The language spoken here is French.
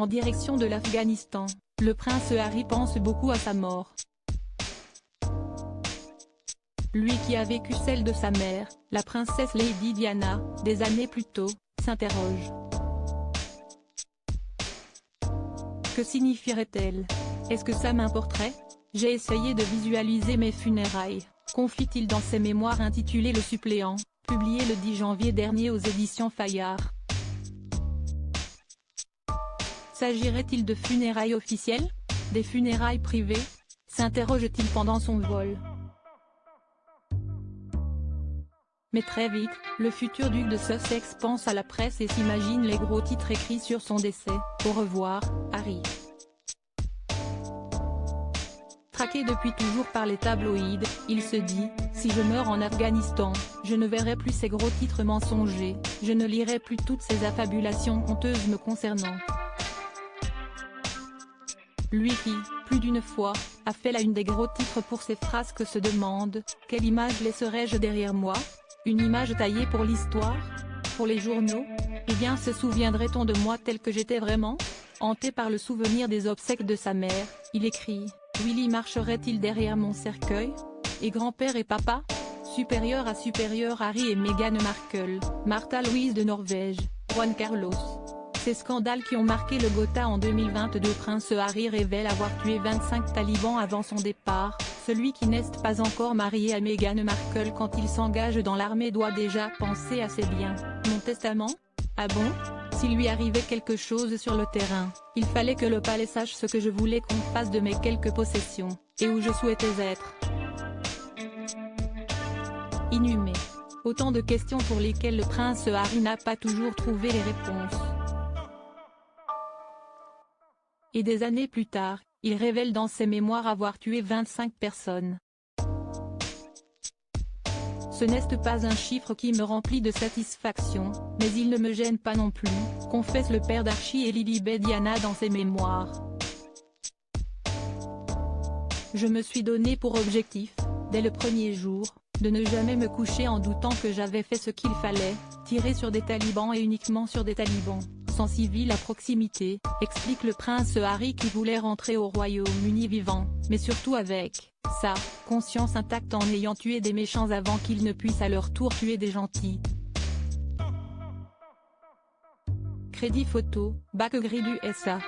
en direction de l'Afghanistan, le prince Harry pense beaucoup à sa mort. Lui qui a vécu celle de sa mère, la princesse Lady Diana, des années plus tôt, s'interroge. Que signifierait-elle? Est-ce que ça m'importerait? J'ai essayé de visualiser mes funérailles, confie-t-il dans ses mémoires intitulées Le Suppléant, publiées le 10 janvier dernier aux éditions Fayard. S'agirait-il de funérailles officielles? Des funérailles privées? S'interroge-t-il pendant son vol. Mais très vite, le futur duc de Sussex pense à la presse et s'imagine les gros titres écrits sur son décès. Au revoir, Harry. Traqué depuis toujours par les tabloïds, il se dit, si je meurs en Afghanistan, je ne verrai plus ces gros titres mensongers, je ne lirai plus toutes ces affabulations honteuses me concernant. Lui qui, plus d'une fois, a fait la une des gros titres pour ses frasques se demande, quelle image laisserai-je derrière moi? Une image taillée pour l'histoire? Pour les journaux? Eh bien se souviendrait-on de moi tel que j'étais vraiment? Hanté par le souvenir des obsèques de sa mère, il écrit, Willy marcherait-il derrière mon cercueil? Et grand-père et papa? Supérieur à supérieur Harry et Meghan Markle, Martha Louise de Norvège, Juan Carlos. Ces scandales qui ont marqué le Gotha en 2022. Prince Harry révèle avoir tué 25 talibans avant son départ. Celui qui n'est pas encore marié à Meghan Markle quand il s'engage dans l'armée doit déjà penser à ses biens. Mon testament? Ah bon? S'il lui arrivait quelque chose sur le terrain, il fallait que le palais sache ce que je voulais qu'on fasse de mes quelques possessions, et où je souhaitais être inhumé. Autant de questions pour lesquelles le prince Harry n'a pas toujours trouvé les réponses. Et des années plus tard, il révèle dans ses mémoires avoir tué 25 personnes. Ce n'est pas un chiffre qui me remplit de satisfaction, mais il ne me gêne pas non plus, confesse le père d'Archie et Lilibet Diana dans ses mémoires. Je me suis donné pour objectif, dès le premier jour, de ne jamais me coucher en doutant que j'avais fait ce qu'il fallait, tirer sur des talibans et uniquement sur des talibans, sans civils à proximité, explique le prince Harry qui voulait rentrer au Royaume-Uni vivant, mais surtout avec sa conscience intacte en ayant tué des méchants avant qu'ils ne puissent à leur tour tuer des gentils. Crédit photo, Bac Gris du SA.